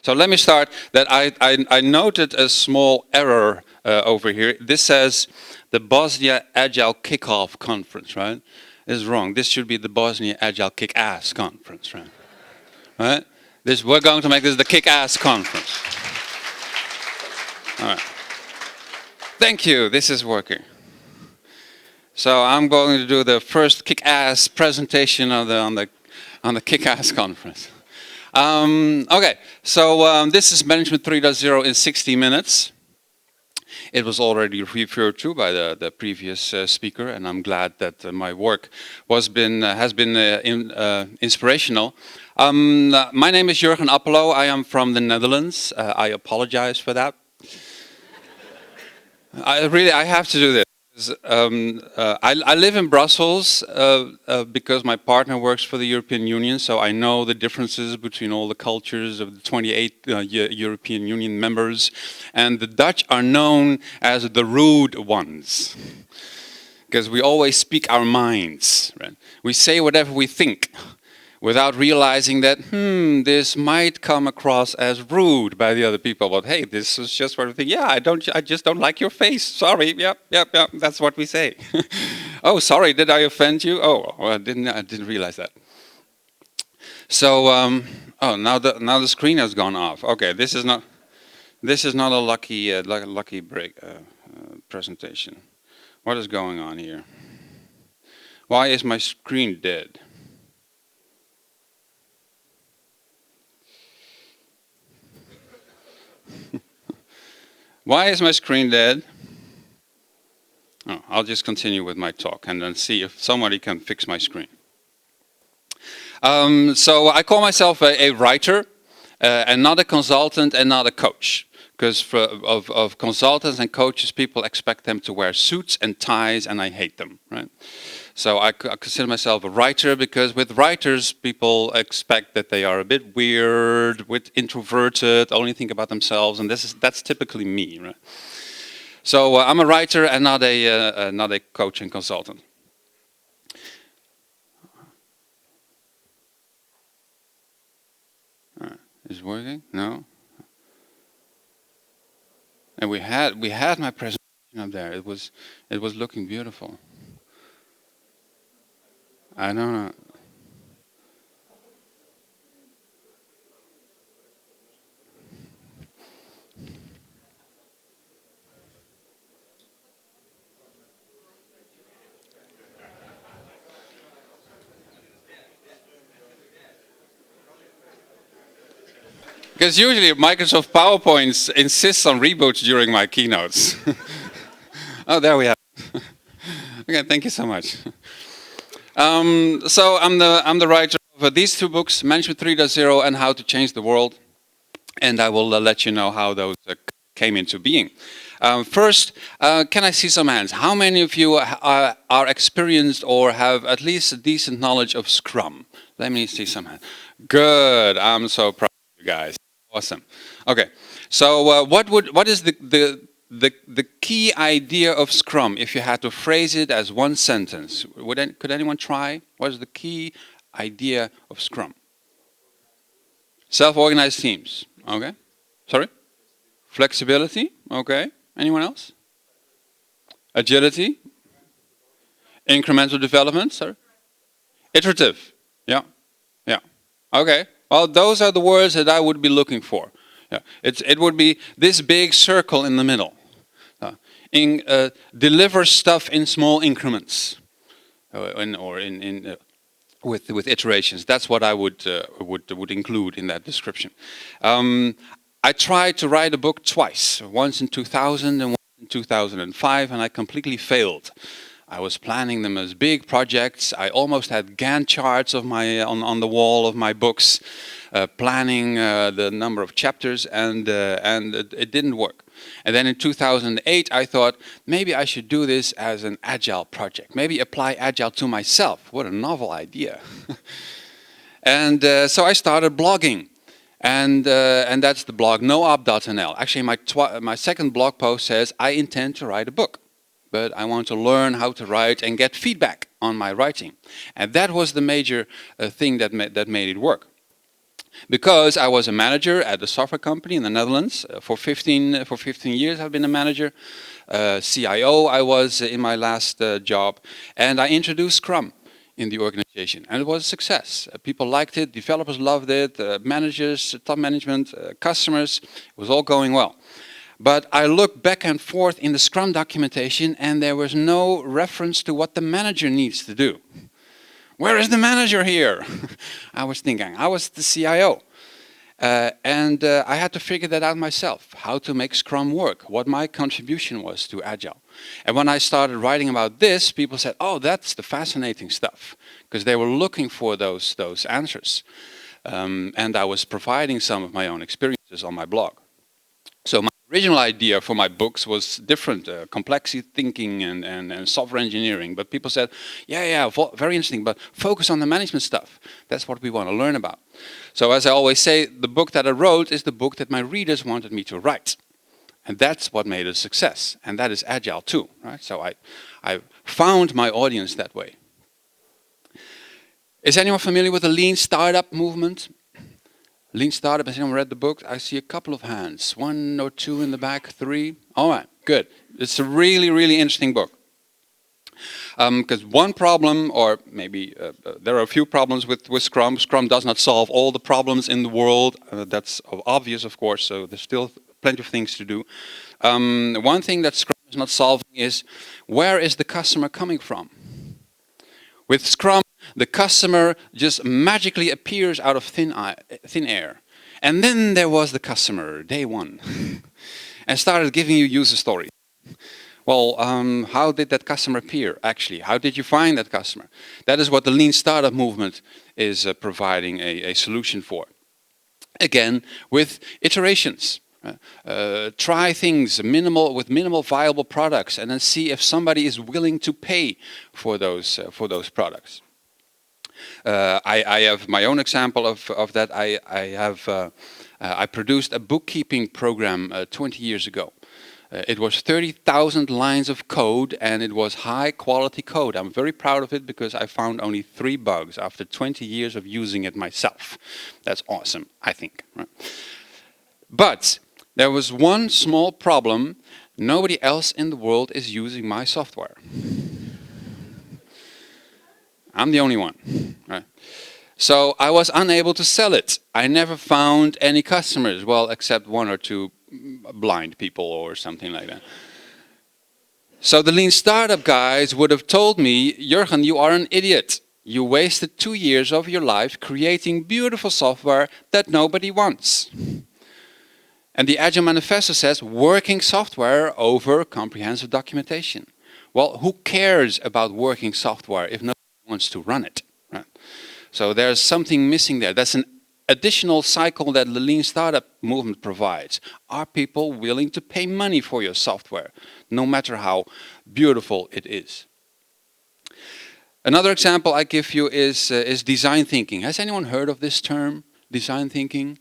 So let me start that I noted a small error over here. This says the Bosnia Agile KickOff conference, right? This is wrong. This should be the Bosnia Agile Kick-Ass conference, right? Right? We're going to make this the Kick-Ass conference. All right. Thank you. This is working. So I'm going to do the first Kick-Ass presentation on the Kick-Ass conference. Okay, so this is Management 3.0 in 60 minutes. It was already referred to by the previous speaker, and I'm glad that my work has been inspirational. My name is Jurgen Appelo. I am from the Netherlands. I apologize for that. I have to do this. I live in Brussels because my partner works for the European Union, so I know the differences between all the cultures of the 28 European Union members. And the Dutch are known as the rude ones, because we always speak our minds. Right? We say whatever we think, without realizing that, this might come across as rude by the other people. But hey, this is just what we think. Yeah, I just don't like your face. Sorry. Yep. That's what we say. Oh, sorry. Did I offend you? Oh, well, I didn't realize that. So, oh, now the screen has gone off. Okay, this is not a lucky break presentation. What is going on here? Why is my screen dead? Why is my screen dead? Oh, I'll just continue with my talk and then see if somebody can fix my screen. So I call myself a writer and not a consultant and not a coach. Because of consultants and coaches, people expect them to wear suits and ties, and I hate them, right? So I consider myself a writer because with writers, people expect that they are a bit weird, introverted, only think about themselves, and that's typically me, right? So I'm a writer and not a coach and consultant. Is it working? No. And we had my presentation up there. It was looking beautiful. I don't know. Because usually Microsoft PowerPoint insists on reboots during my keynotes. Oh, there we have it. Okay, thank you so much. So I'm the writer of these two books, Management 3.0 and How to Change the World. And I will let you know how those came into being. First, can I see some hands? How many of you are experienced or have at least a decent knowledge of Scrum? Let me see some hands. Good, I'm so proud of you guys. Awesome. Okay, so what is the key idea of Scrum if you had to phrase it as one sentence? Could anyone try? What is the key idea of Scrum? Self-organized teams. Okay. Sorry? Flexibility. Okay. Anyone else? Agility. Incremental development. Sorry. Iterative. Yeah. Yeah. Okay. Well, those are the words that I would be looking for. Yeah. It would be this big circle in the middle. Deliver stuff in small increments, with iterations. That's what I would include in that description. I tried to write a book twice, once in 2000 and once in 2005, and I completely failed. I was planning them as big projects. I almost had Gantt charts of on the wall of my books, planning the number of chapters, and it didn't work. And then in 2008, I thought, maybe I should do this as an Agile project. Maybe apply Agile to myself. What a novel idea. And so I started blogging. And that's the blog noopp.nl. Actually, my second blog post says, I intend to write a book. But I want to learn how to write and get feedback on my writing. And that was the major thing that made it work. Because I was a manager at a software company in the Netherlands for 15 years. I've been a manager. CIO I was in my last job, and I introduced Scrum in the organization, and it was a success. People liked it, developers loved it, managers, top management, customers. It was all going well. But I looked back and forth in the Scrum documentation, and there was no reference to what the manager needs to do. Where is the manager here? I was thinking, I was the CIO. And I had to figure that out myself, how to make Scrum work, what my contribution was to Agile. And when I started writing about this, people said, oh, that's the fascinating stuff, because they were looking for those answers. And I was providing some of my own experiences on my blog. So my original idea for my books was different, complexity thinking and software engineering. But people said, yeah, very interesting, but focus on the management stuff. That's what we want to learn about. So as I always say, the book that I wrote is the book that my readers wanted me to write. And that's what made it a success. And that is Agile too, right? So I found my audience that way. Is anyone familiar with the lean startup movement? Lean Startup, has anyone read the book? I see a couple of hands. 1 or 2 in the back, 3. All right, good. It's a really, really interesting book. Because one problem, or maybe there are a few problems with Scrum. Scrum does not solve all the problems in the world. That's obvious, of course, so there's still plenty of things to do. One thing that Scrum is not solving is, where is the customer coming from? With Scrum, the customer just magically appears out of thin air. And then there was the customer, day one, and started giving you user stories. Well, how did that customer appear, actually? How did you find that customer? That is what the Lean Startup movement is providing a solution for. Again, with iterations. Try things with minimal viable products, and then see if somebody is willing to pay for those products. I have my own example of that. I produced a bookkeeping program 20 years ago. It was 30,000 lines of code, and it was high quality code. I'm very proud of it because I found only 3 bugs after 20 years of using it myself. That's awesome, I think. Right? But there was one small problem. Nobody else in the world is using my software. I'm the only one. Right? So I was unable to sell it. I never found any customers, well, except 1 or 2 blind people or something like that. So the Lean Startup guys would have told me, Jurgen, you are an idiot. You wasted 2 years of your life creating beautiful software that nobody wants. And the Agile Manifesto says working software over comprehensive documentation. Well, who cares about working software if nobody wants to run it? Right? So there's something missing there. That's an additional cycle that the Lean Startup movement provides. Are people willing to pay money for your software, no matter how beautiful it is? Another example I give you is design thinking. Has anyone heard of this term, design thinking?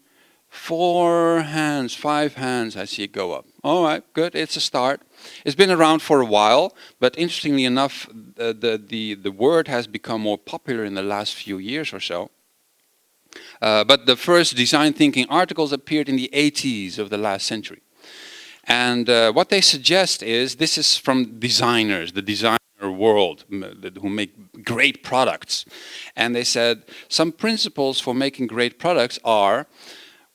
4 hands, 5 hands, I see it go up. All right, good, it's a start. It's been around for a while, but interestingly enough, the word has become more popular in the last few years or so. But the first design thinking articles appeared in the 80s of the last century. And what they suggest is, this is from designers, the designer world, who make great products. And they said, some principles for making great products are,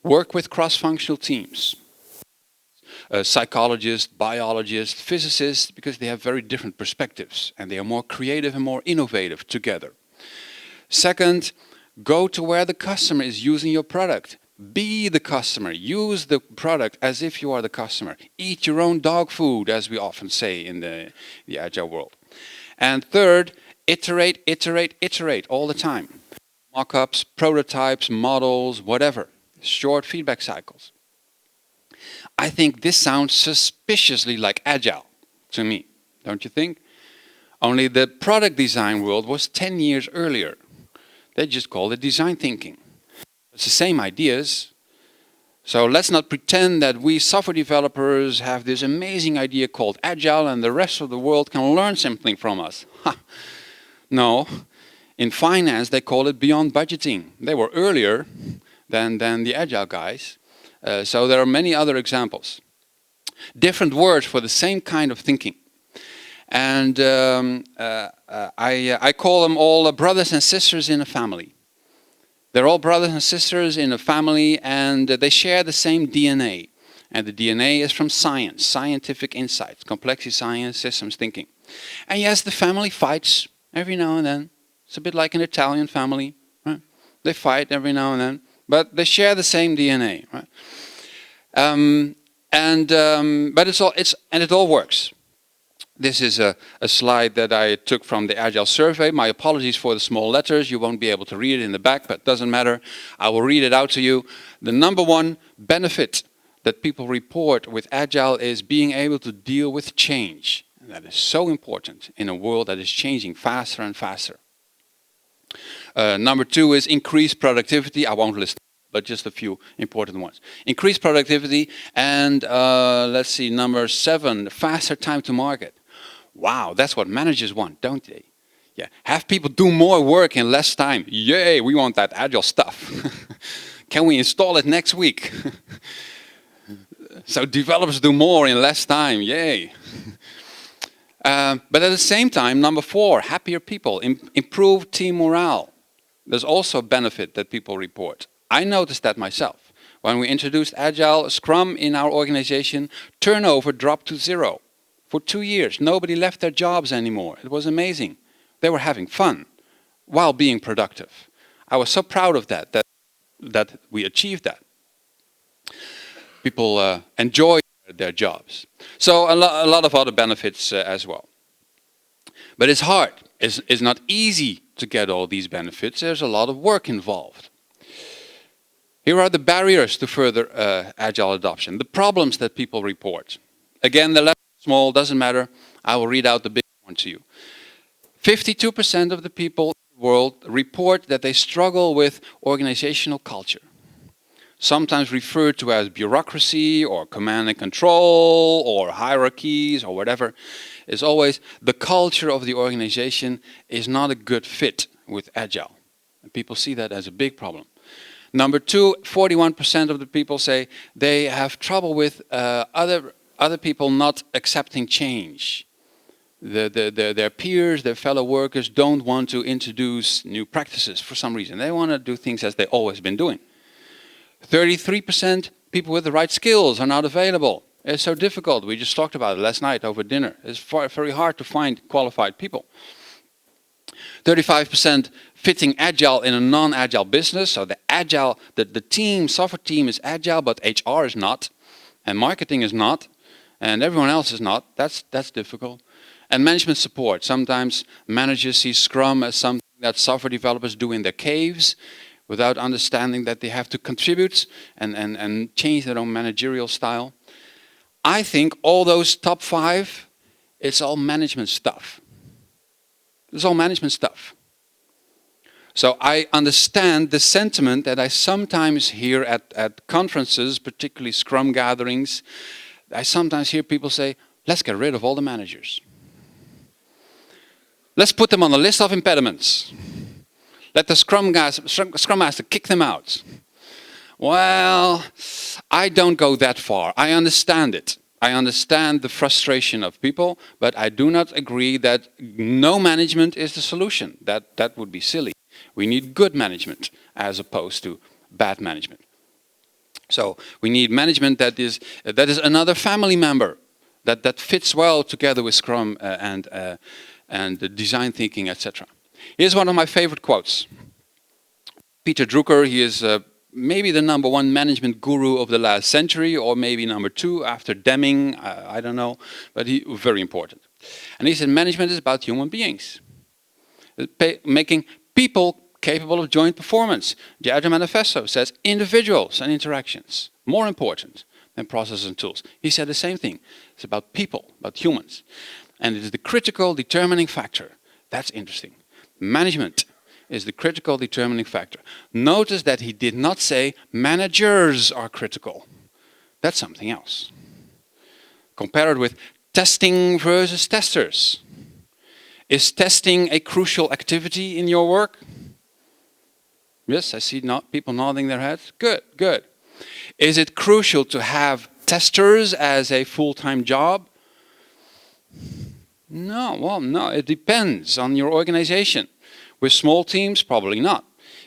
work with cross-functional teams. Psychologists, biologists, physicists, because they have very different perspectives and they are more creative and more innovative together. Second, go to where the customer is using your product. Be the customer. Use the product as if you are the customer. Eat your own dog food, as we often say in the Agile world. And third, iterate, iterate, iterate all the time. Mock-ups, prototypes, models, whatever. Short feedback cycles. I think this sounds suspiciously like Agile to me, don't you think? Only the product design world was 10 years earlier. They just called it design thinking. It's the same ideas. So let's not pretend that we software developers have this amazing idea called Agile and the rest of the world can learn something from us. No, in finance they call it beyond budgeting. They were earlier, than the Agile guys. So there are many other examples. Different words for the same kind of thinking. And I call them all brothers and sisters in a family. They're all brothers and sisters in a family, and they share the same DNA. And the DNA is from science, scientific insights, complexity science, systems thinking. And yes, the family fights every now and then. It's a bit like an Italian family, right? They fight every now and then, but they share the same DNA, right? But it all works. This is a slide that I took from the Agile survey. My apologies for the small letters. You won't be able to read it in the back, but it doesn't matter. I will read it out to you. The number one benefit that people report with Agile is being able to deal with change. And that is so important in a world that is changing faster and faster. Number two is increased productivity. I won't list, but just a few important ones. Increased productivity, and let's see, number 7, faster time to market. Wow, that's what managers want, don't they? Yeah, have people do more work in less time. Yay, we want that Agile stuff. Can we install it next week? So developers do more in less time, yay. But at the same time, number 4, happier people, improved team morale. There's also a benefit that people report. I noticed that myself. When we introduced Agile Scrum in our organization, turnover dropped to 0. For 2 years, nobody left their jobs anymore. It was amazing. They were having fun while being productive. I was so proud of that we achieved that. People enjoy their jobs. So a lot of other benefits as well. But it's hard. It's not easy to get all these benefits. There's a lot of work involved. Here are the barriers to further Agile adoption, the problems that people report. Again, the letter is small, doesn't matter. I will read out the big one to you. 52% of the people in the world report that they struggle with organizational culture. Sometimes referred to as bureaucracy or command and control or hierarchies or whatever. Is always the culture of the organization is not a good fit with Agile. And people see that as a big problem. Number 2, 41% of the people say they have trouble with other people not accepting change. Their peers, their fellow workers don't want to introduce new practices for some reason. They want to do things as they've always been doing. 33% people with the right skills are not available. It's so difficult. We just talked about it last night over dinner. It's very hard to find qualified people. 35% fitting Agile in a non-Agile business. So the team, software team is Agile, but HR is not, and marketing is not, and everyone else is not. That's difficult. And management support. Sometimes managers see Scrum as something that software developers do in their caves, without understanding that they have to contribute and change their own managerial style. I think all those top 5, it's all management stuff. It's all management stuff. So I understand the sentiment that I sometimes hear at conferences, particularly Scrum gatherings. I sometimes hear people say, let's get rid of all the managers. Let's put them on the list of impediments. Let the Scrum Master kick them out. Well, I don't go that far. I understand it. I understand the frustration of people, but I do not agree that no management is the solution. That would be silly. We need good management as opposed to bad management. So we need management that is another family member that fits well together with Scrum and the design thinking, etc. Here's one of my favorite quotes. Peter Drucker, he is maybe the #1 management guru of the last century, or maybe #2 after Deming, I don't know, but he very important. And he said management is about human beings. Making people capable of joint performance. The Agile Manifesto says individuals and interactions, more important than processes and tools. He said the same thing. It's about people, about humans. And it is the critical determining factor. That's interesting. Management is the critical determining factor. Notice that he did not say managers are critical. That's something else. Compare it with testing versus testers. Is testing a crucial activity in your work? Yes, I see people nodding their heads. Good, good. Is it crucial to have testers as a full-time job? No, well, no, it depends on your organization. With small teams, probably not.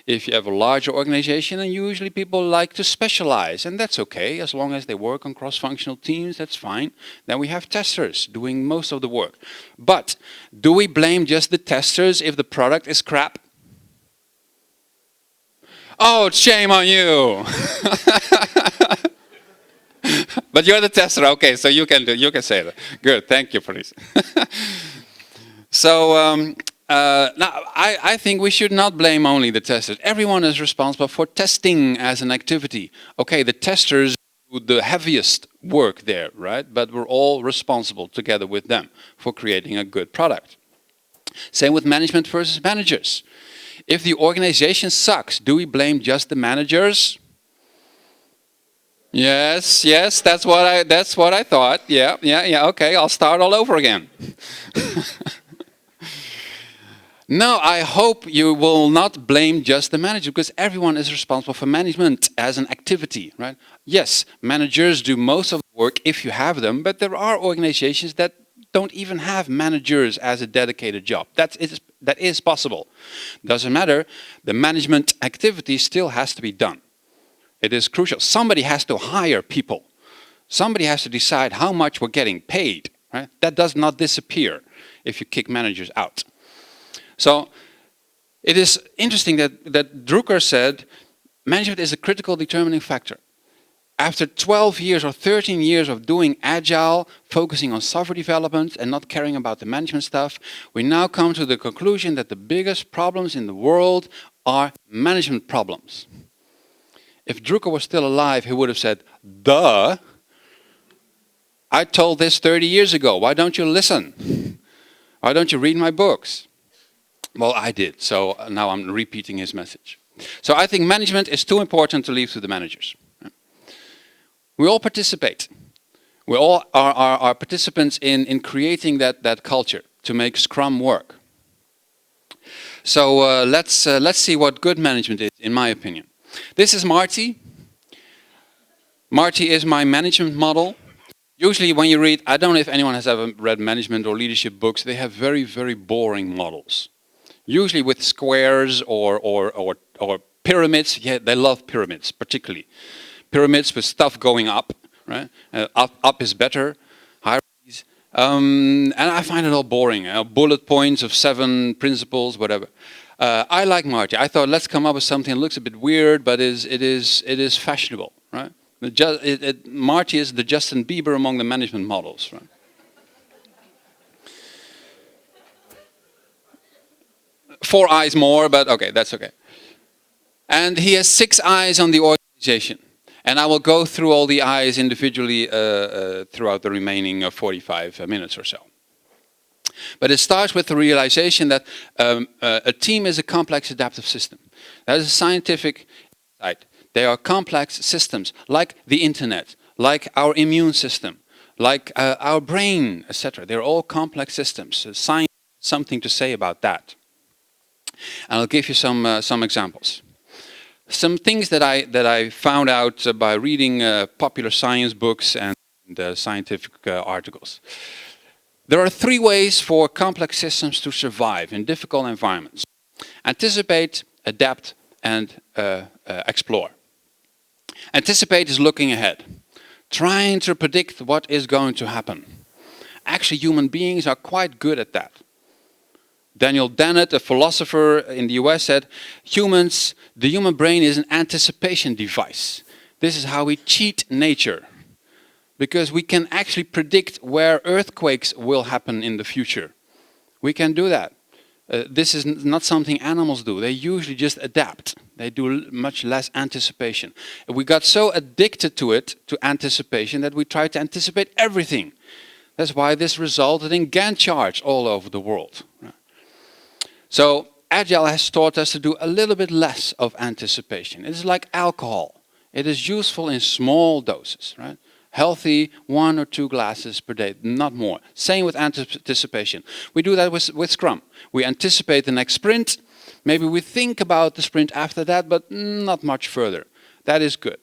If you have a larger organization, then usually people like to specialize, and that's okay, as long as they work on cross-functional teams, that's fine. Then we have testers doing most of the work. But do we blame just the testers if the product is crap? Oh, shame on you! But you're the tester, okay, so you can say that. Good, thank you for this. So, now, I think we should not blame only the testers. Everyone is responsible for testing as an activity. Okay, the testers do the heaviest work there, right? But we're all responsible together with them for creating a good product. Same with management versus managers. If the organization sucks, do we blame just the managers? Yes, yes, that's what I thought. Yeah, okay, I'll start all over again. No, I hope you will not blame just the manager, because everyone is responsible for management as an activity, right? Yes, managers do most of the work if you have them, but there are organizations that don't even have managers as a dedicated job. That is possible. Doesn't matter, the management activity still has to be done. It is crucial. Somebody has to hire people. Somebody has to decide how much we're getting paid, right? That does not disappear if you kick managers out. So it is interesting that Drucker said management is a critical determining factor. After 12 years or 13 years of doing Agile, focusing on software development and not caring about the management stuff, we now come to the conclusion that the biggest problems in the world are management problems. If Drucker was still alive, he would have said, duh, I told this 30 years ago, why don't you listen? Why don't you read my books? Well, I did, so now I'm repeating his message. So I think management is too important to leave to the managers. We all participate. We all are participants in creating that culture to make Scrum work. So let's see what good management is, in my opinion. This is Marty. Marty is my management model. Usually when you read, I don't know if anyone has ever read management or leadership books, they have very, very boring models. Usually with squares or pyramids. Yeah, they love pyramids, particularly. Pyramids with stuff going up, right? Up is better, hierarchies. And I find it all boring. Bullet points of 7 principles, whatever. I like Marty. I thought, let's come up with something that looks a bit weird, but it is fashionable, right? Marty is the Justin Bieber among the management models, right? 4 eyes more, but okay, that's okay. And he has 6 eyes on the organization. And I will go through all the eyes individually throughout the remaining 45 minutes or so. But it starts with the realization that a team is a complex adaptive system. That is a scientific insight. They are complex systems, like the internet, like our immune system, like our brain, etc. They're all complex systems. So science has something to say about that. And I'll give you some examples. Some things that I found out by reading popular science books and scientific articles. There are 3 ways for complex systems to survive in difficult environments. Anticipate, adapt, and explore. Anticipate is looking ahead, trying to predict what is going to happen. Actually, human beings are quite good at that. Daniel Dennett, a philosopher in the US, said, the human brain is an anticipation device. This is how we cheat nature. Because we can actually predict where earthquakes will happen in the future. We can do that. This is not something animals do. They usually just adapt. They do much less anticipation. We got so addicted to it, to anticipation, that we try to anticipate everything. That's why this resulted in Gantt charts all over the world. So Agile has taught us to do a little bit less of anticipation. It is like alcohol. It is useful in small doses, right? Healthy 1 or 2 glasses per day, not more. Same with anticipation. We do that with Scrum. We anticipate the next sprint. Maybe we think about the sprint after that, but not much further. That is good.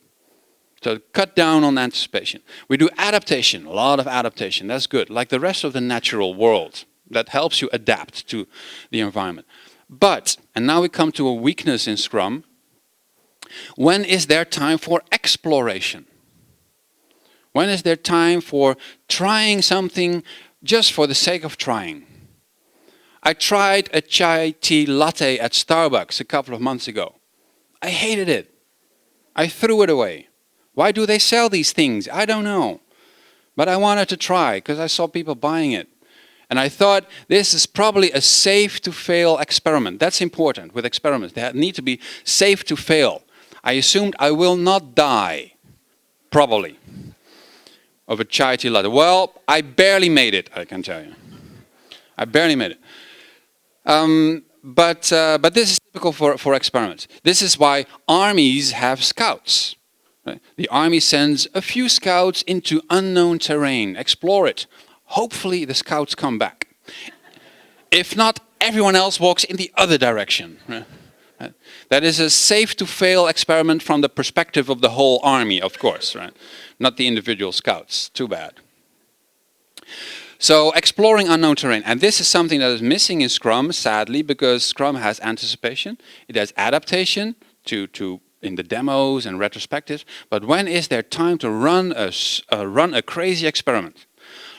So cut down on anticipation. We do adaptation, a lot of adaptation. That's good, like the rest of the natural world. That helps you adapt to the environment. But, and now we come to a weakness in Scrum, when is there time for exploration? When is there time for trying something just for the sake of trying? I tried a chai tea latte at Starbucks a couple of months ago. I hated it. I threw it away. Why do they sell these things? I don't know. But I wanted to try because I saw people buying it. And I thought this is probably a safe to fail experiment. That's important with experiments. They need to be safe to fail. I assumed I will not die, probably, of a chai tea latte. Well, I barely made it, I can tell you. I barely made it. But this is typical for experiments. This is why armies have scouts. Right? The army sends a few scouts into unknown terrain, explore it. Hopefully the scouts come back. If not, everyone else walks in the other direction. Right? That is a safe to fail experiment from the perspective of the whole army, of course, right? Not the individual scouts. Too bad. So exploring unknown terrain, and this is something that is missing in Scrum, sadly, because Scrum has anticipation, it has adaptation to in the demos and retrospectives. But when is there time to run a crazy experiment?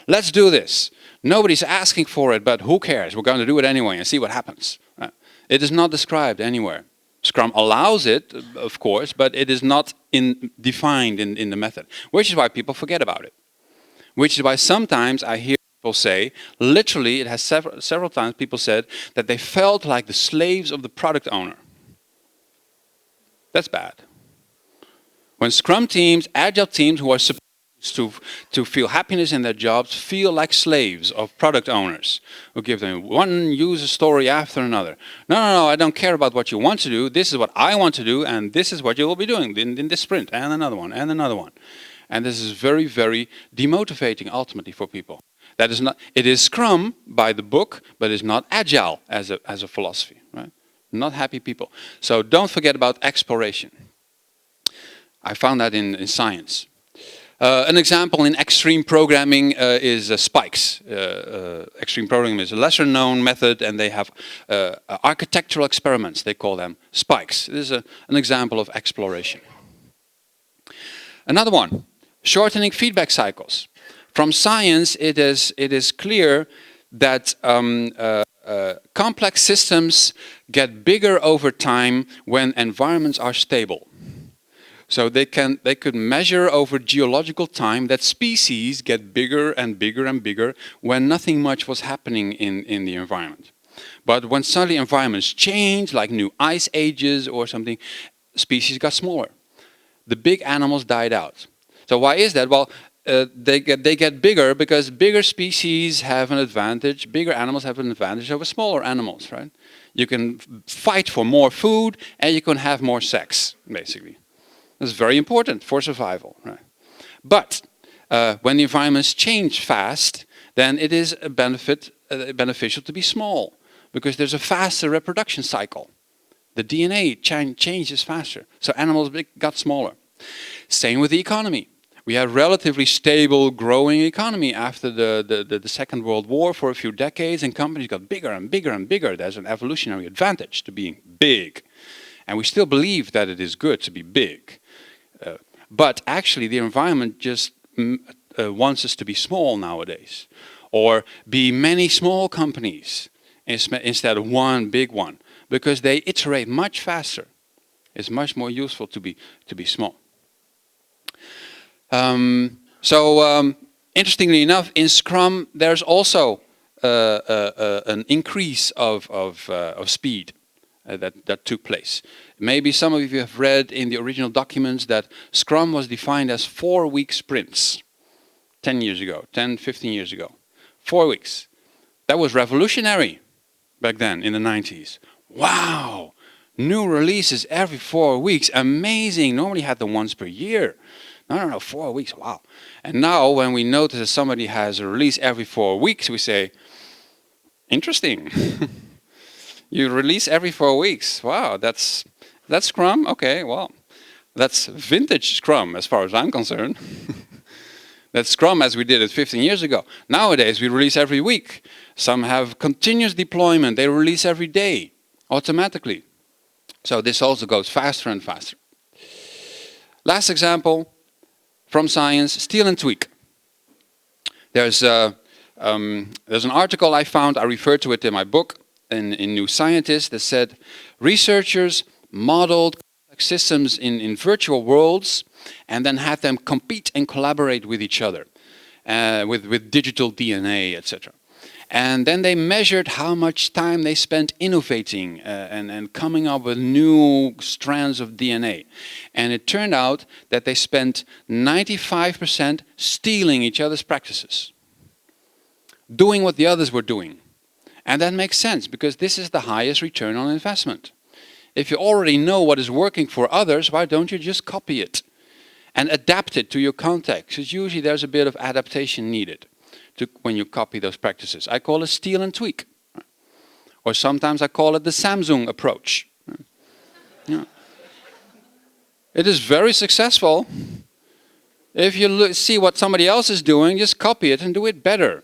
Let's do this. Nobody's asking for it, but who cares? We're going to do it anyway and see what happens. Right? It is not described anywhere. Scrum allows it, of course, but it is not defined in the method, which is why people forget about it. Which is why sometimes I hear people say, literally, it has several times people said that they felt like the slaves of the product owner. That's bad. When Scrum teams, Agile teams who are supposed to feel happiness in their jobs feel like slaves of product owners who give them one user story after another. No, I don't care about what you want to do. This is what I want to do, and this is what you will be doing in this sprint, and another one, and another one. And this is very, very demotivating ultimately for people. That is not. It is Scrum by the book, but it's not Agile as a philosophy. Right? Not happy people. So don't forget about exploration. I found that in science. An example in extreme programming is spikes. Extreme programming is a lesser known method, and they have architectural experiments, they call them spikes. This is an example of exploration. Another one, shortening feedback cycles. From science, it is clear that complex systems get bigger over time when environments are stable. So they could measure over geological time that species get bigger and bigger and bigger when nothing much was happening in the environment. But when suddenly environments change, like new ice ages or something, species got smaller. The big animals died out. So why is that? Well, they get bigger because bigger species have an advantage, bigger animals have an advantage over smaller animals, right? You can fight for more food and you can have more sex, basically. That's very important for survival. Right? But when the environments change fast, then it is beneficial to be small because there's a faster reproduction cycle. The DNA changes faster, so animals got smaller. Same with the economy. We had a relatively stable, growing economy after the Second World War for a few decades, and companies got bigger and bigger and bigger. There's an evolutionary advantage to being big. And we still believe that it is good to be big. But actually the environment just wants us to be small nowadays. Or be many small companies instead of one big one. Because they iterate much faster. It's much more useful to be small. Interestingly enough, in Scrum there's also an increase of speed. That took place. Maybe some of you have read in the original documents that Scrum was defined as 4-week sprints 10 years ago, 10, 15 years ago. 4 weeks. That was revolutionary back then in the 90s. Wow! New releases every 4 weeks. Amazing. Normally had them once per year. No, 4 weeks. Wow. And now when we notice that somebody has a release every 4 weeks, we say, interesting. You release every 4 weeks. Wow, that's Scrum? Okay, well, that's vintage Scrum as far as I'm concerned. That's Scrum as we did it 15 years ago. Nowadays, we release every week. Some have continuous deployment. They release every day, automatically. So this also goes faster and faster. Last example from science, steal and tweak. There's an article I found, I referred to it in my book, in New Scientist, that said researchers modeled systems in virtual worlds and then had them compete and collaborate with each other, with digital DNA, etc. And then they measured how much time they spent innovating and coming up with new strands of DNA. And it turned out that they spent 95% stealing each other's practices, doing what the others were doing. And that makes sense, because this is the highest return on investment. If you already know what is working for others, why don't you just copy it and adapt it to your context? Because usually there's a bit of adaptation needed when you copy those practices. I call it steal and tweak. Or sometimes I call it the Samsung approach. Yeah. It is very successful. If you see what somebody else is doing, just copy it and do it better.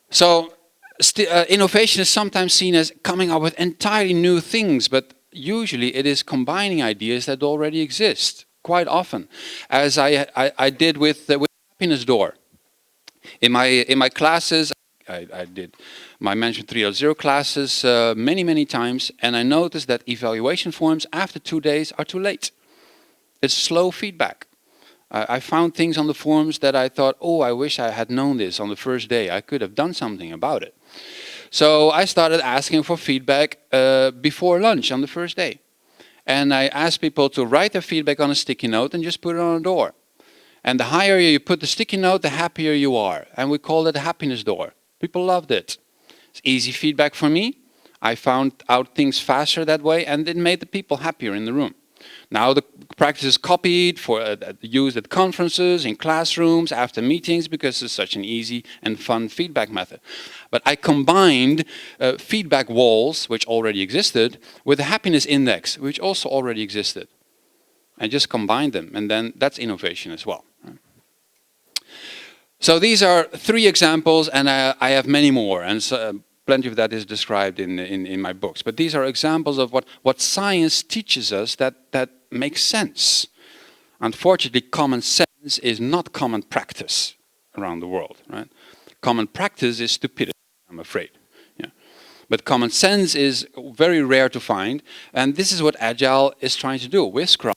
So innovation is sometimes seen as coming up with entirely new things, but usually it is combining ideas that already exist, quite often, as I did with Happiness Door. In my classes, I did my Management 3.0 classes many times, and I noticed that evaluation forms after 2 days are too late. It's slow feedback. I found things on the forums that I thought, oh, I wish I had known this on the first day. I could have done something about it. So I started asking for feedback before lunch on the first day. And I asked people to write their feedback on a sticky note and just put it on a door. And the higher you put the sticky note, the happier you are. And we called it a happiness door. People loved it. It's easy feedback for me. I found out things faster that way, and it made the people happier in the room. Now the practice is copied, used at conferences, in classrooms, after meetings, because it's such an easy and fun feedback method. But I combined feedback walls, which already existed, with a happiness index, which also already existed. I just combined them, and then that's innovation as well. So these are 3 examples, and I have many more, and so, plenty of that is described in my books. But these are examples of what science teaches us that makes sense. Unfortunately, common sense is not common practice around the world. Right? Common practice is stupidity, I'm afraid. Yeah. But common sense is very rare to find, and this is what Agile is trying to do with Scrum.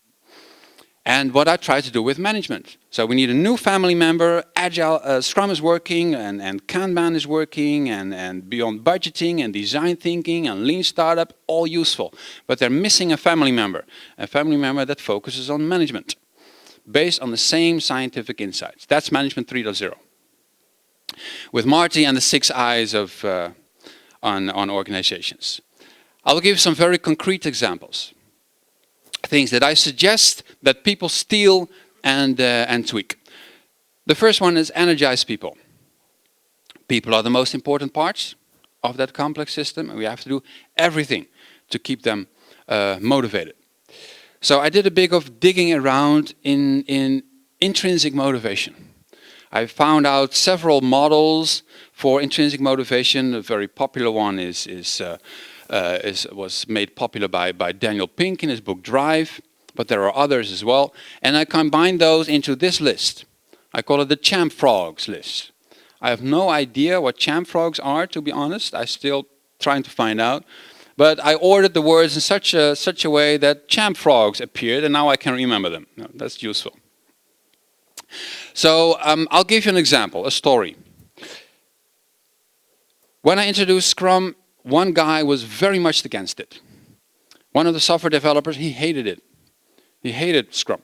And what I try to do with management. So we need a new family member, Agile, Scrum is working, and Kanban is working, and beyond budgeting, and design thinking, and lean startup, all useful. But they're missing a family member that focuses on management, based on the same scientific insights. That's Management 3.0. With Marty and the 6 eyes of, on organizations. I'll give some very concrete examples. Things that I suggest that people steal and tweak. The first one is energize people. People are the most important parts of that complex system, and we have to do everything to keep them motivated. So I did a bit of digging around in intrinsic motivation. I found out several models for intrinsic motivation. A very popular one was made popular by Daniel Pink in his book Drive, but there are others as well. And I combined those into this list. I call it the champ frogs list. I have no idea what champ frogs are, to be honest. I'm still trying to find out. But I ordered the words in such a way that champ frogs appeared, and now I can remember them. No, that's useful. So I'll give you an example, a story. When I introduced Scrum, one guy was very much against it. One of the software developers, he hated it. He hated Scrum.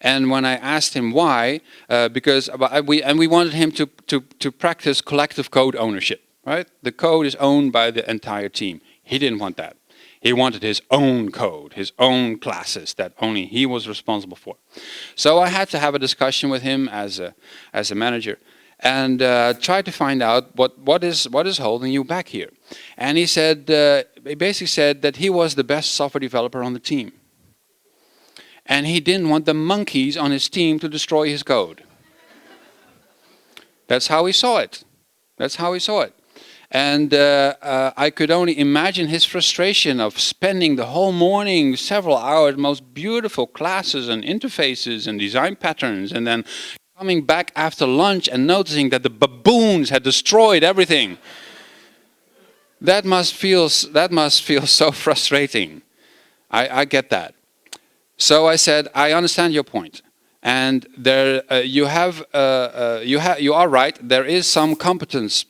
And when I asked him why, because we wanted him to practice collective code ownership, right? The code is owned by the entire team. He didn't want that. He wanted his own code, his own classes that only he was responsible for. So I had to have a discussion with him as a manager. and try to find out what is holding you back here. And he said, he basically said that he was the best software developer on the team. And he didn't want the monkeys on his team to destroy his code. That's how he saw it. That's how he saw it. And I could only imagine his frustration of spending the whole morning, several hours, most beautiful classes and interfaces and design patterns, and then coming back after lunch and noticing that the baboons had destroyed everything. That must feel so frustrating. I get that. So I said, I understand your point. And there, you are right. There are some competence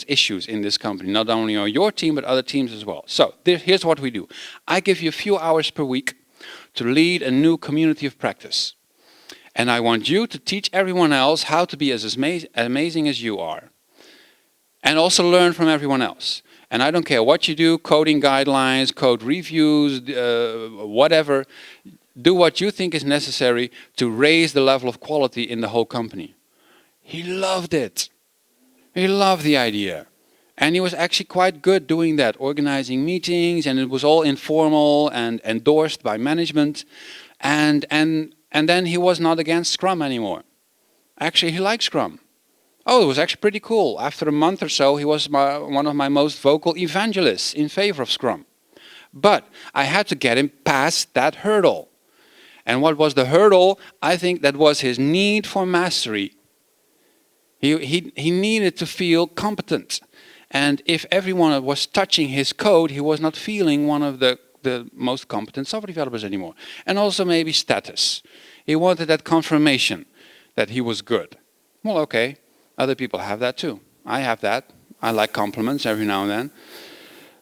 issues in this company, not only on your team but other teams as well. So here's what we do. I give you a few hours per week to lead a new community of practice, and I want you to teach everyone else how to be as amazing as you are, and also learn from everyone else. And I don't care what you do, coding guidelines, code reviews, whatever. Do what you think is necessary to raise the level of quality in the whole company. He loved it. He loved the idea. And he was actually quite good doing that, organizing meetings, and it was all informal and endorsed by management. And then he was not against Scrum anymore. Actually, he liked Scrum. Oh, it was actually pretty cool. After a month or so, he was one of my most vocal evangelists in favor of Scrum. But I had to get him past that hurdle. And what was the hurdle? I think that was his need for mastery. He needed to feel competent. And if everyone was touching his code, he was not feeling one of the most competent software developers anymore. And also maybe status. He wanted that confirmation that he was good. Well, okay, other people have that too. I have that. I like compliments every now and then.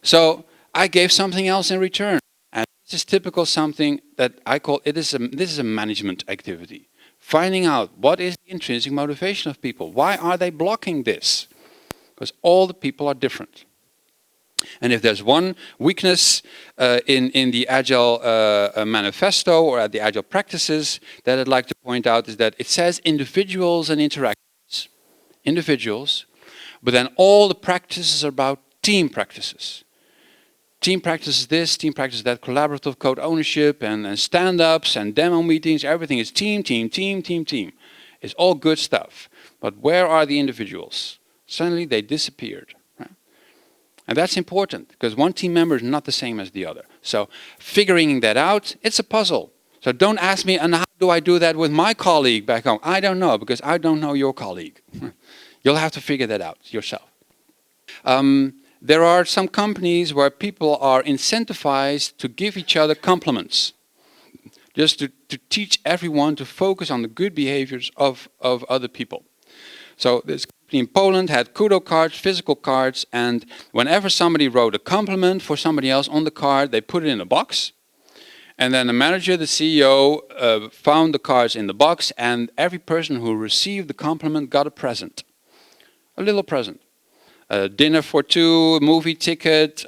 So I gave something else in return. And this is typical something that I call, this is a management activity. Finding out what is the intrinsic motivation of people. Why are they blocking this? Because all the people are different. And if there's one weakness in the Agile manifesto or at the Agile practices that I'd like to point out is that it says individuals and interactions. Individuals, but then all the practices are about team practices. Team practices this, team practices that, collaborative code ownership and stand-ups and demo meetings, everything is team, team, team, team, team. It's all good stuff. But where are the individuals? Suddenly they disappeared. Right? And that's important, because one team member is not the same as the other. So figuring that out, it's a puzzle. So don't ask me, and how do I do that with my colleague back home? I don't know, because I don't know your colleague. You'll have to figure that out yourself. There are some companies where people are incentivized to give each other compliments. Just to teach everyone to focus on the good behaviors of other people. So this company in Poland had kudo cards, physical cards, and whenever somebody wrote a compliment for somebody else on the card, they put it in a box. And then the manager, the CEO, found the cards in the box, and every person who received the compliment got a present. A little present. Dinner for two, movie ticket,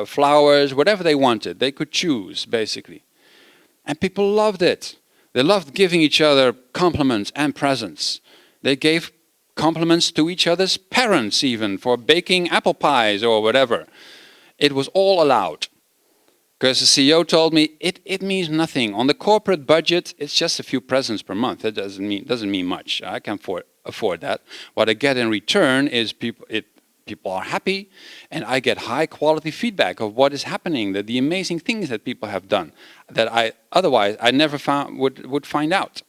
flowers, whatever they wanted. They could choose, basically. And people loved it. They loved giving each other compliments and presents. They gave compliments to each other's parents even for baking apple pies or whatever. It was all allowed. Because the CEO told me, it means nothing. On the corporate budget, it's just a few presents per month. It doesn't mean much. I can afford that. What I get in return is people are happy, and I get high quality feedback of what is happening, the amazing things that people have done that otherwise I never would find out.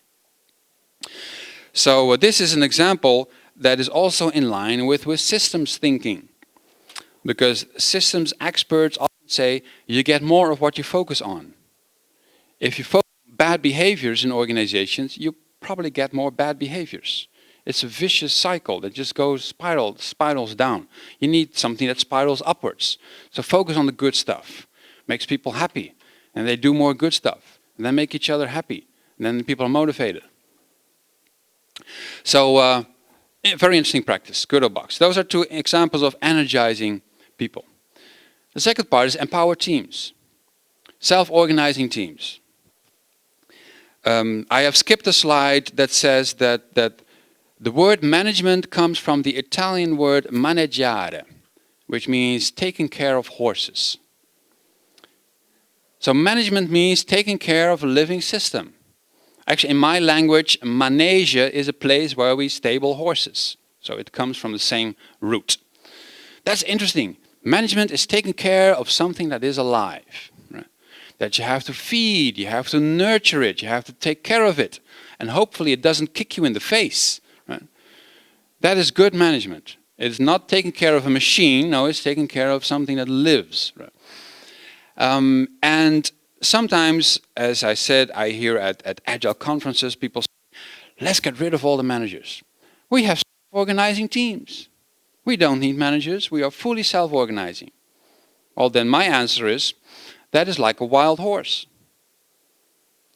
So this is an example that is also in line with systems thinking, because systems experts often say you get more of what you focus on. If you focus on bad behaviors in organizations, you probably get more bad behaviors. It's a vicious cycle that just goes spirals down. You need something that spirals upwards. So focus on the good stuff. Makes people happy. And they do more good stuff. And then make each other happy. And then people are motivated. So very interesting practice, good or box. Those are two examples of energizing people. The second part is empower teams. Self-organizing teams. I have skipped a slide that says that The word management comes from the Italian word maneggiare, which means taking care of horses. So management means taking care of a living system. Actually, in my language, manege is a place where we stable horses. So it comes from the same root. That's interesting. Management is taking care of something that is alive. Right? That you have to feed, you have to nurture it, you have to take care of it. And hopefully it doesn't kick you in the face. Right? That is good management. It's not taking care of a machine, no, it's taking care of something that lives. Right? And sometimes, as I said, I hear at Agile conferences, people say, let's get rid of all the managers. We have self-organizing teams. We don't need managers, we are fully self-organizing. Well, then my answer is, that is like a wild horse.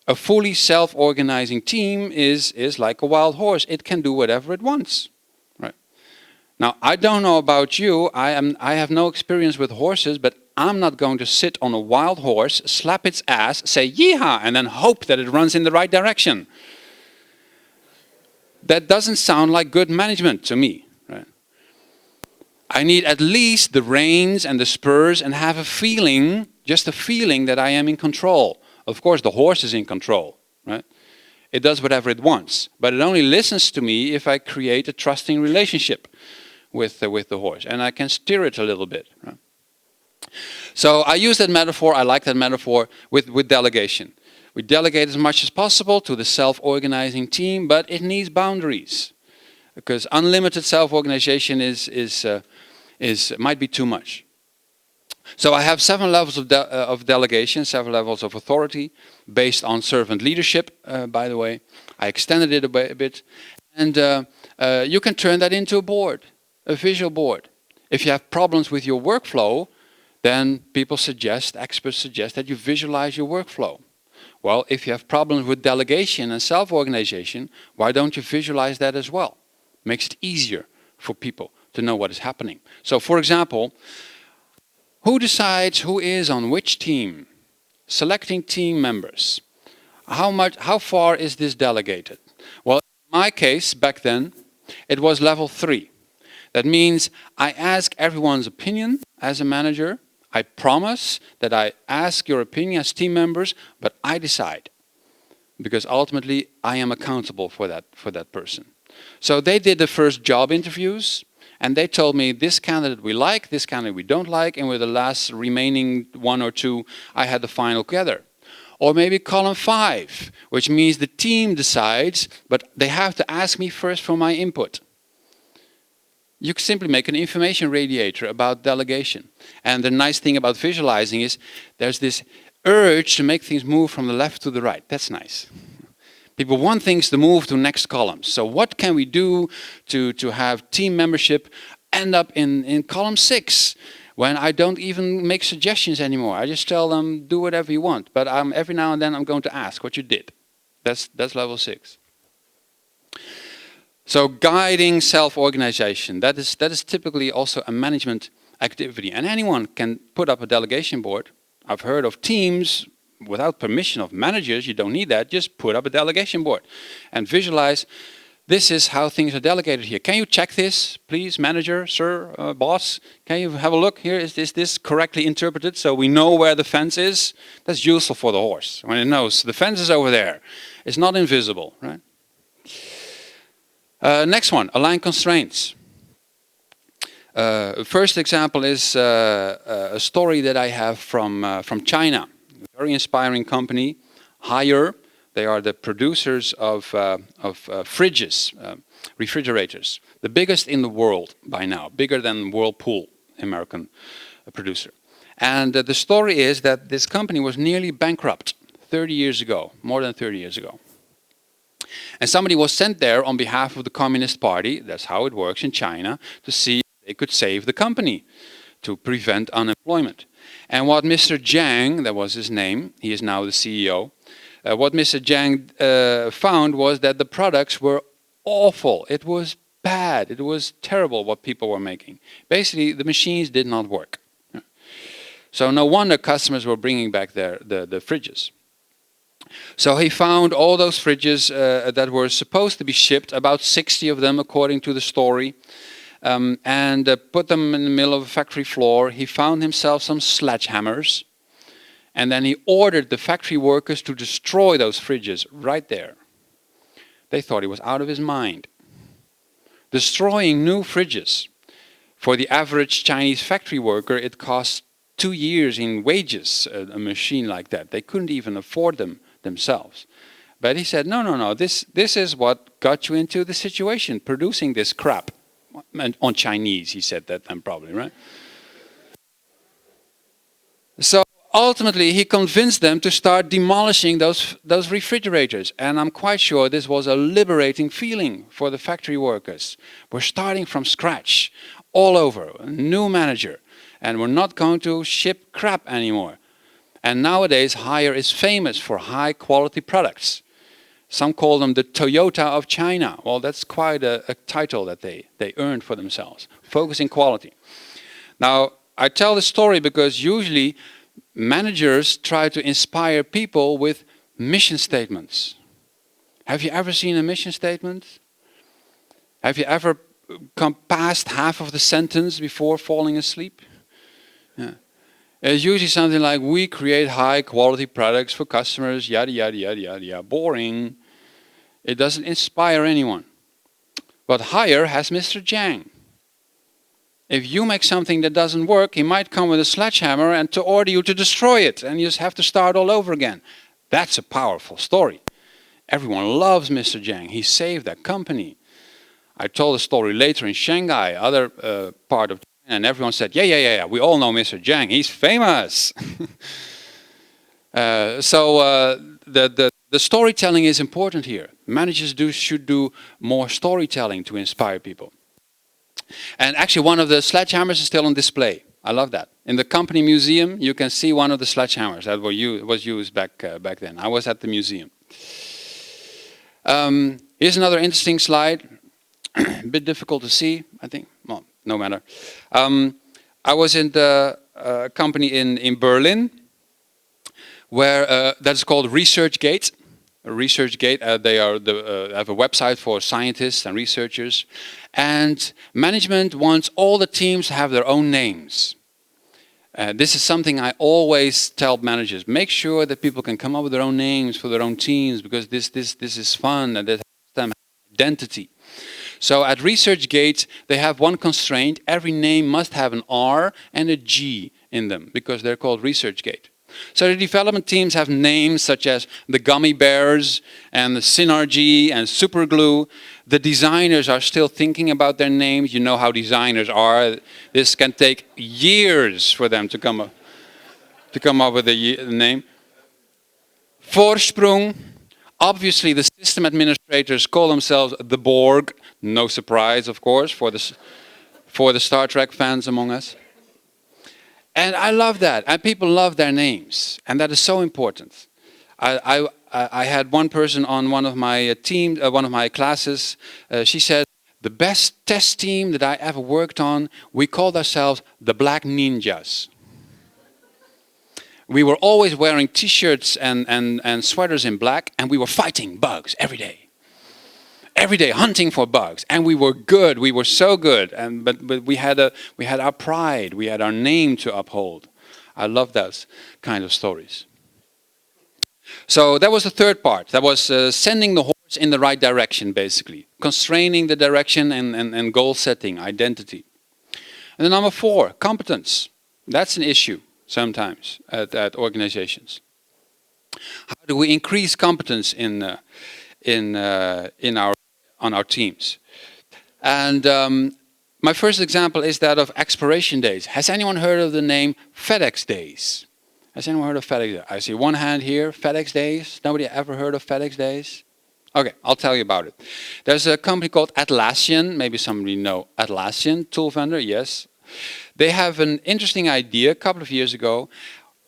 A fully self-organizing team is like a wild horse. It can do whatever it wants. Right? Now, I don't know about you, I have no experience with horses, but I'm not going to sit on a wild horse, slap its ass, say yeehaw, and then hope that it runs in the right direction. That doesn't sound like good management to me. Right? I need at least the reins and the spurs and have a feeling, just a feeling that I am in control. Of course, the horse is in control. Right? It does whatever it wants, but it only listens to me if I create a trusting relationship with the horse, and I can steer it a little bit. Right? So I use that metaphor, I like that metaphor with delegation. We delegate as much as possible to the self-organizing team, but it needs boundaries. Because unlimited self-organization might be too much. So I have 7 levels of delegation, 7 levels of authority, based on servant leadership, by the way. I extended it a bit. And you can turn that into a board, a visual board. If you have problems with your workflow, then experts suggest that you visualize your workflow. Well, if you have problems with delegation and self-organization, why don't you visualize that as well? Makes it easier for people to know what is happening. So, for example, who decides who is on which team? Selecting team members. How far is this delegated? Well, in my case, back then, it was level 3. That means I ask everyone's opinion as a manager. I promise that I ask your opinion as team members, but I decide. Because ultimately, I am accountable for that person. So they did the first job interviews, and they told me this candidate we like, this candidate we don't like, and with the last remaining 1 or 2, I had the final together. Or maybe column 5, which means the team decides, but they have to ask me first for my input. You can simply make an information radiator about delegation. And the nice thing about visualizing is there's this urge to make things move from the left to the right. That's nice. People want things to move to next columns. So what can we do to have team membership end up in column 6 when I don't even make suggestions anymore? I just tell them, do whatever you want. But every now and then I'm going to ask what you did. That's level 6. So guiding self-organization, that is typically also a management activity. And anyone can put up a delegation board. I've heard of teams without permission of managers, you don't need that, just put up a delegation board and visualize, this is how things are delegated here. Can you check this, please, manager, sir, boss? Can you have a look here? Is this correctly interpreted so we know where the fence is? That's useful for the horse, when it knows the fence is over there. It's not invisible, right? Next one, align constraints. First example is a story that I have from China. A very inspiring company, Haier. They are the producers of fridges, refrigerators. The biggest in the world by now, bigger than Whirlpool, American producer. And the story is that this company was nearly bankrupt 30 years ago, more than 30 years ago. And somebody was sent there on behalf of the Communist Party, that's how it works in China, to see if they could save the company, to prevent unemployment. And what Mr. Jiang, that was his name, he is now the CEO, what Mr. Jiang found was that the products were awful. It was bad, it was terrible what people were making. Basically, the machines did not work. So no wonder customers were bringing back the fridges. So he found all those fridges that were supposed to be shipped, about 60 of them according to the story, and put them in the middle of a factory floor. He found himself some sledgehammers, and then he ordered the factory workers to destroy those fridges right there. They thought he was out of his mind. Destroying new fridges. For the average Chinese factory worker, it costs 2 years in wages, a machine like that. They couldn't even afford them themselves. But he said, no, this is what got you into the situation, producing this crap. And on Chinese, he said that then probably, right? So ultimately, he convinced them to start demolishing those refrigerators. And I'm quite sure this was a liberating feeling for the factory workers. We're starting from scratch, all over, a new manager. And we're not going to ship crap anymore. And nowadays, Haier is famous for high quality products. Some call them the Toyota of China. Well, that's quite a title that they earned for themselves. Focusing quality. Now, I tell this story because usually managers try to inspire people with mission statements. Have you ever seen a mission statement? Have you ever come past half of the sentence before falling asleep? Yeah. It's usually something like, we create high quality products for customers, yada, yada, yada, yada, yada. Boring. It doesn't inspire anyone. But Haier has Mr. Zhang. If you make something that doesn't work, he might come with a sledgehammer and to order you to destroy it. And you just have to start all over again. That's a powerful story. Everyone loves Mr. Zhang. He saved that company. I told the story later in Shanghai, other part of China, and everyone said, yeah, we all know Mr. Zhang. He's famous. The storytelling is important here. Managers should do more storytelling to inspire people. And actually, one of the sledgehammers is still on display. I love that. In the company museum, you can see one of the sledgehammers that was used back then. I was at the museum. Here's another interesting slide. A bit difficult to see, I think. Well, no matter. I was in the company in Berlin, where that's called ResearchGate. ResearchGate, they have a website for scientists and researchers. And management wants all the teams to have their own names. This is something I always tell managers. Make sure that people can come up with their own names for their own teams, because this is fun and that helps them have identity. So at ResearchGate, they have one constraint. Every name must have an R and a G in them, because they're called ResearchGate. So the development teams have names such as the Gummy Bears and the Synergy and Superglue. The designers are still thinking about their names. You know how designers are. This can take years for them to come up with a name. Vorsprung. Obviously, the system administrators call themselves the Borg. No surprise, of course, for the Star Trek fans among us. And I love that. And people love their names. And that is so important. I had one person on one of my one of my classes. She said, the best test team that I ever worked on, we called ourselves the Black Ninjas. We were always wearing t-shirts and sweaters in black, and we were fighting bugs every day. Every day hunting for bugs, and we were good. We were so good, but we had our pride. We had our name to uphold. I love those kind of stories. So that was the third part. That was sending the horse in the right direction, basically constraining the direction and goal setting, identity. And then number 4, competence. That's an issue sometimes at organizations. How do we increase competence on our teams? And my first example is that of expiration days. Has anyone heard of the name FedEx Days? Has anyone heard of FedEx Days? I see one hand here, FedEx Days. Nobody ever heard of FedEx Days? Okay, I'll tell you about it. There's a company called Atlassian. Maybe somebody know Atlassian, tool vendor, yes. They have an interesting idea a couple of years ago.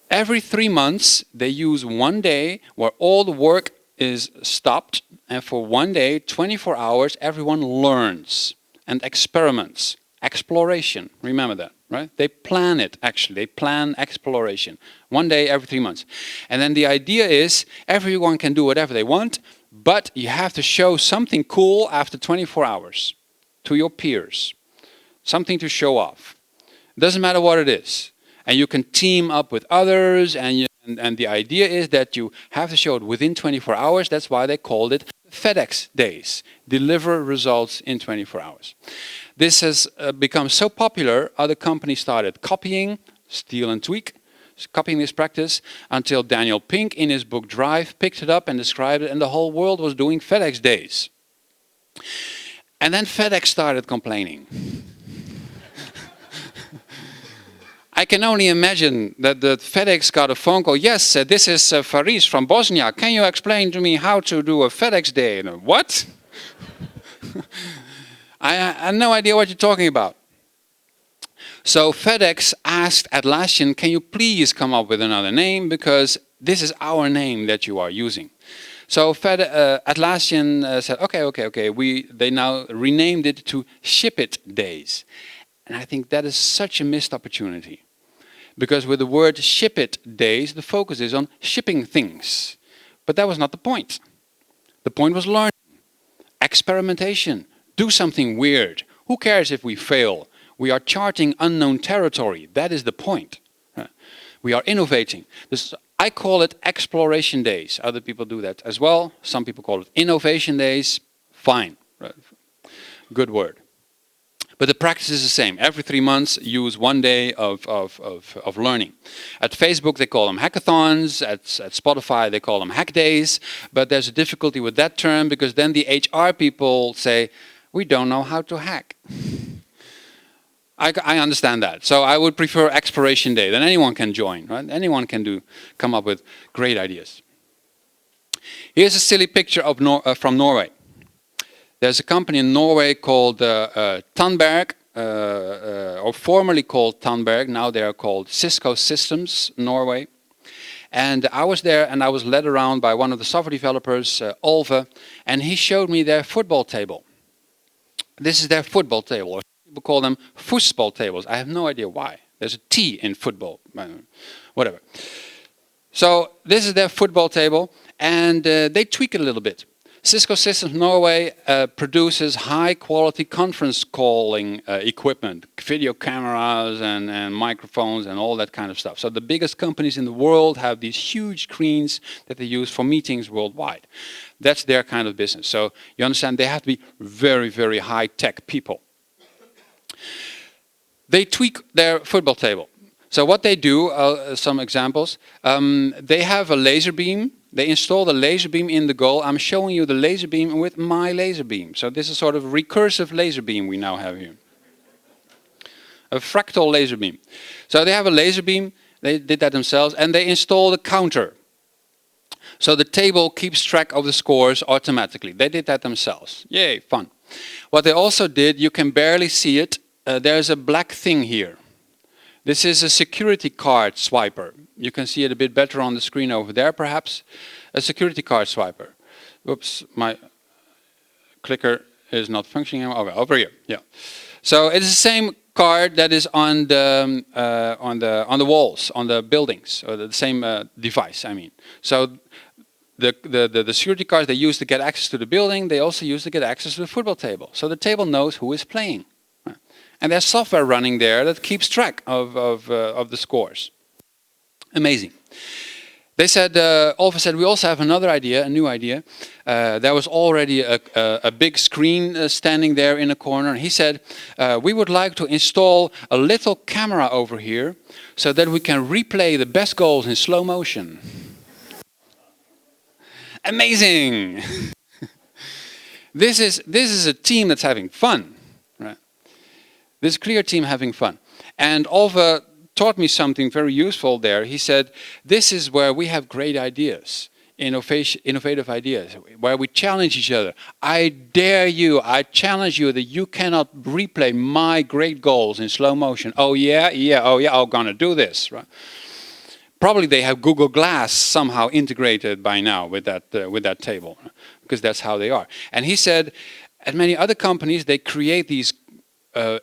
Every 3 months, they use one day where all the work is stopped, and for one day, 24 hours, everyone learns and experiments Exploration, remember that, right? They plan it, actually. They plan exploration. 1 day every 3 months. And then the idea is everyone can do whatever they want, but you have to show something cool after 24 hours to your peers. Something to show off. Doesn't matter what it is. And you can team up with others, and the idea is that you have to show it within 24 hours. That's why they called it FedEx days. Deliver results in 24 hours. This has become so popular, other companies started copying, steal and tweak, copying this practice, until Daniel Pink in his book Drive picked it up and described it, and the whole world was doing FedEx days. And then FedEx started complaining. I can only imagine that the FedEx got a phone call. Yes, this is Faris from Bosnia. Can you explain to me how to do a FedEx day? And, what? I have no idea what you're talking about. So FedEx asked Atlassian, can you please come up with another name, because this is our name that you are using. So Atlassian said, okay. They now renamed it to Ship It Days. And I think that is such a missed opportunity. Because with the word Ship It Days, the focus is on shipping things. But that was not the point. The point was learning, experimentation, do something weird. Who cares if we fail? We are charting unknown territory. That is the point. We are innovating. I call it exploration days. Other people do that as well. Some people call it innovation days. Fine. Good word. But the practice is the same. Every 3 months, use 1 day of learning. At Facebook, they call them hackathons. At Spotify, they call them hack days. But there's a difficulty with that term, because then the HR people say, we don't know how to hack. I understand that. So I would prefer exploration day. Then anyone can join, right? Anyone can come up with great ideas. Here's a silly picture of from Norway. There's a company in Norway called Tandberg, or formerly called Tandberg. Now they are called Cisco Systems Norway. And I was there, and I was led around by one of the software developers, Olve, and he showed me their football table. This is their football table. People call them football tables. I have no idea why. There's a T in football, whatever. So this is their football table, and they tweak it a little bit. Cisco Systems Norway produces high-quality conference calling equipment, video cameras and microphones and all that kind of stuff. So the biggest companies in the world have these huge screens that they use for meetings worldwide. That's their kind of business. So you understand, they have to be very, very high-tech people. They tweak their football table. So what they do, some examples, they have a laser beam. They install the laser beam in the goal. I'm showing you the laser beam with my laser beam. So this is sort of a recursive laser beam we now have here. A fractal laser beam. So they have a laser beam. They did that themselves. And they installed a counter. So the table keeps track of the scores automatically. They did that themselves. Yay, fun. What they also did, you can barely see it. There's a black thing here. This is a security card swiper. You can see it a bit better on the screen over there, perhaps. A security card swiper. Oops, my clicker is not functioning. Okay, over here, yeah. So it's the same card that is on the walls, on the buildings, or the same device, I mean. So the security cards they use to get access to the building, they also use to get access to the football table. So the table knows who is playing. And there's software running there that keeps track of the scores. Amazing. They said, Olve said, we also have another idea, a new idea. There was already a big screen standing there in a corner. He said, we would like to install a little camera over here so that we can replay the best goals in slow motion. Amazing. This is a team that's having fun. This clear team having fun. And Olve taught me something very useful there. He said, this is where we have great ideas, innovative ideas, where we challenge each other. I dare you, I challenge you that you cannot replay my great goals in slow motion. Oh yeah, I'm gonna do this. Right? Probably they have Google Glass somehow integrated by now with that table, because that's how they are. And he said, at many other companies, they create these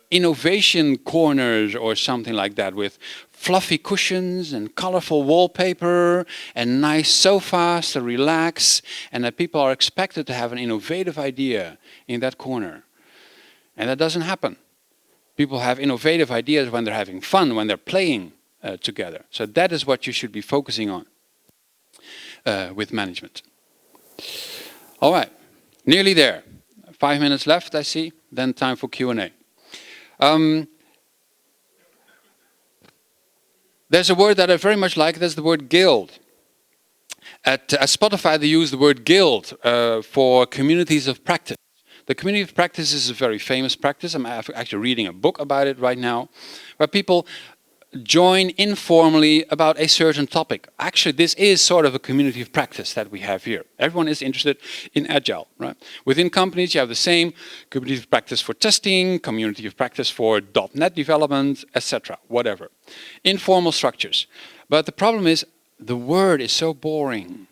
innovation corners or something like that with fluffy cushions and colorful wallpaper and nice sofas to relax, and that people are expected to have an innovative idea in that corner. And that doesn't happen. People have innovative ideas when they're having fun, when they're playing together. So that is what you should be focusing on with management. All right, nearly there. 5 minutes left, I see. Then time for Q&A. There's a word that I very much like, that's the word guild. At Spotify, they use the word guild for communities of practice. The community of practice is a very famous practice. I'm actually reading a book about it right now, where people join informally about a certain topic. Actually, this is sort of a community of practice that we have here. Everyone is interested in Agile, right? Within companies, you have the same community of practice for testing, community of practice for .NET development, etc., whatever. Informal structures. But the problem is, the word is so boring.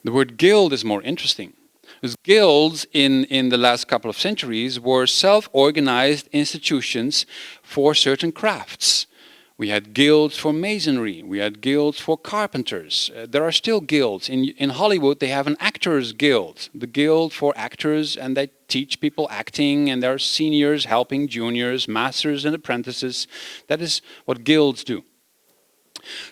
The word guild is more interesting. Because guilds in the last couple of centuries were self-organized institutions for certain crafts. We had guilds for masonry, we had guilds for carpenters. There are still guilds. In Hollywood, they have an actors guild, the guild for actors, and they teach people acting, and there are seniors helping juniors, masters and apprentices. That is what guilds do.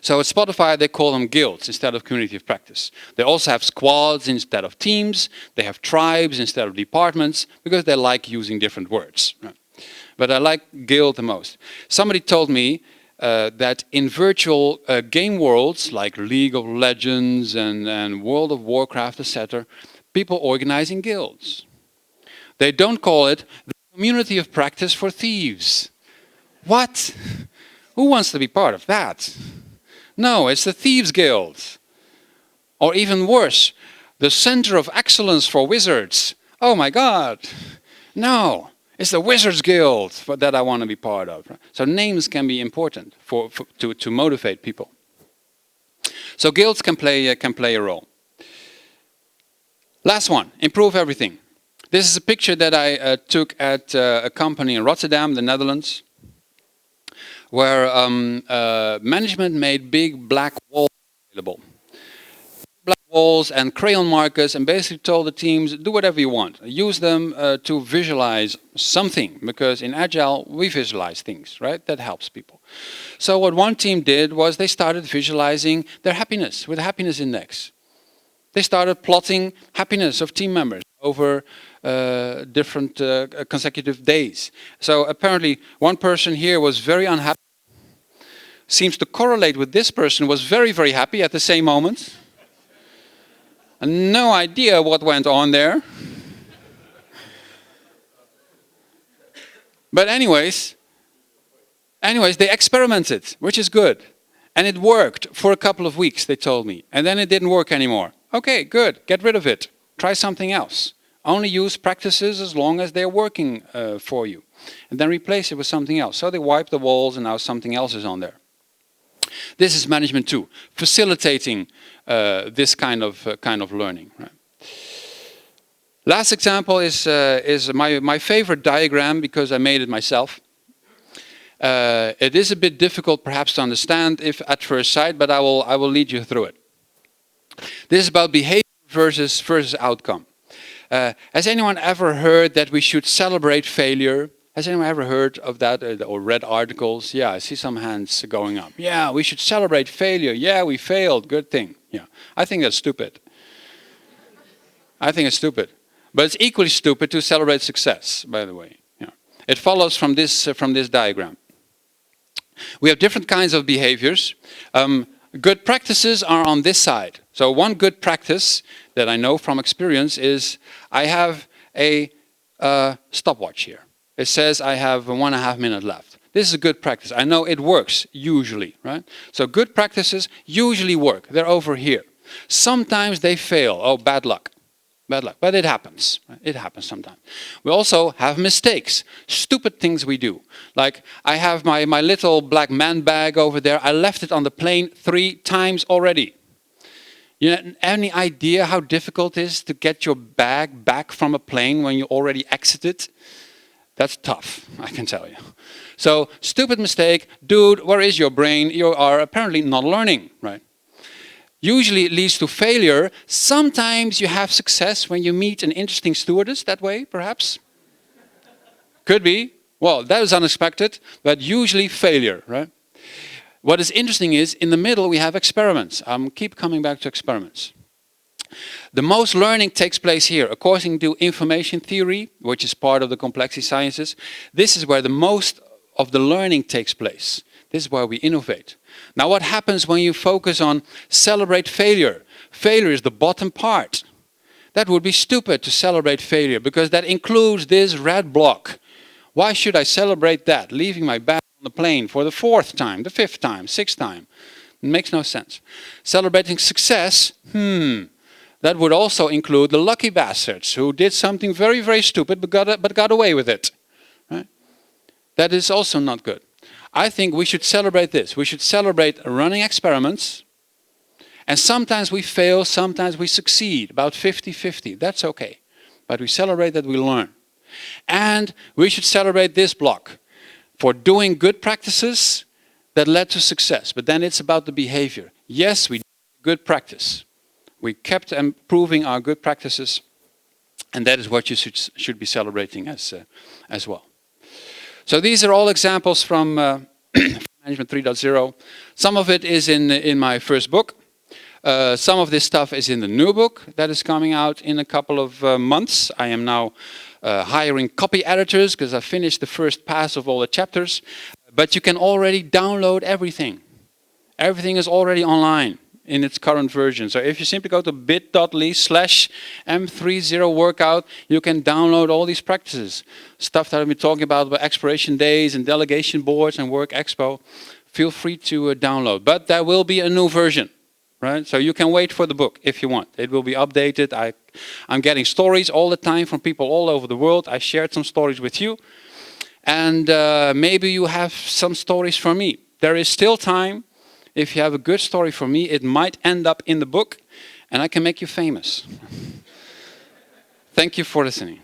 So at Spotify, they call them guilds instead of community of practice. They also have squads instead of teams. They have tribes instead of departments, because they like using different words. But I like guild the most. Somebody told me that in virtual game worlds, like League of Legends and World of Warcraft, etc., people organize in guilds. They don't call it the community of practice for thieves. What? Who wants to be part of that? No, it's the Thieves Guild. Or even worse, the Center of Excellence for Wizards. Oh my God. No, it's the Wizards Guild that I want to be part of. So names can be important to motivate people. So guilds can play a role. Last one, improve everything. This is a picture that I took at a company in Rotterdam, the Netherlands, where management made big black walls available. Black walls and crayon markers, and basically told the teams, do whatever you want. Use them to visualize something, because in Agile, we visualize things, right? That helps people. So what one team did was they started visualizing their happiness with a happiness index. They started plotting happiness of team members over different consecutive days. So apparently one person here was very unhappy. Seems to correlate with this person was very, very happy at the same moment. And no idea what went on there. But anyways, they experimented, which is good. And it worked for a couple of weeks, they told me. And then it didn't work anymore. Okay, good, get rid of it. Try something else. Only use practices as long as they're working for you. And then replace it with something else. So they wiped the walls and now something else is on there. This is management too, facilitating this kind of learning. Right? Last example is my favorite diagram, because I made it myself. It is a bit difficult perhaps to understand if at first sight, but I will lead you through it. This is about behavior versus outcome. Has anyone ever heard that we should celebrate failure? Has anyone ever heard of that or read articles? Yeah, I see some hands going up. Yeah, we should celebrate failure. Yeah, we failed. Good thing. Yeah, I think that's stupid. I think it's stupid. But it's equally stupid to celebrate success, by the way. Yeah. It follows from this diagram. We have different kinds of behaviors. Good practices are on this side. So one good practice that I know from experience is I have a stopwatch here. It says I have 1.5 minutes left. This is a good practice. I know it works, usually, right? So good practices usually work. They're over here. Sometimes they fail. Oh, bad luck. Bad luck. But it happens. It happens sometimes. We also have mistakes. Stupid things we do. Like I have my little black man bag over there. I left it on the plane 3 times already. You know, any idea how difficult it is to get your bag back from a plane when you already exited? That's tough, I can tell you. So, stupid mistake, dude, where is your brain? You are apparently not learning, right? Usually it leads to failure. Sometimes you have success when you meet an interesting stewardess that way, perhaps. Could be. Well, that is unexpected, but usually failure, right? What is interesting is, in the middle we have experiments. Keep coming back to experiments. The most learning takes place here, according to information theory, which is part of the complexity sciences. This is where the most of the learning takes place. This is where we innovate. Now, what happens when you focus on celebrate failure? Failure is the bottom part. That would be stupid to celebrate failure, because that includes this red block. Why should I celebrate that? Leaving my bag on the plane for the 4th time, the 5th time, 6th time. It makes no sense. Celebrating success, that would also include the lucky bastards who did something very, very stupid but got away with it. Right? That is also not good. I think we should celebrate this. We should celebrate running experiments. And sometimes we fail, sometimes we succeed, about 50-50. That's okay. But we celebrate that we learn. And we should celebrate this block for doing good practices that led to success. But then it's about the behavior. Yes, we did good practice. We kept improving our good practices. And that is what you should be celebrating as well. So these are all examples from Management 3.0. Some of it is in my first book. Some of this stuff is in the new book that is coming out in a couple of months. I am now hiring copy editors because I finished the first pass of all the chapters. But you can already download everything. Everything is already online in its current version. So if you simply go to bit.ly/M30workout, you can download all these practices. Stuff that I've been talking about expiration days and delegation boards and Work Expo. Feel free to download. But there will be a new version. Right? So you can wait for the book if you want. It will be updated. I'm getting stories all the time from people all over the world. I shared some stories with you. And maybe you have some stories for me. There is still time. If you have a good story for me, it might end up in the book and I can make you famous. Thank you for listening.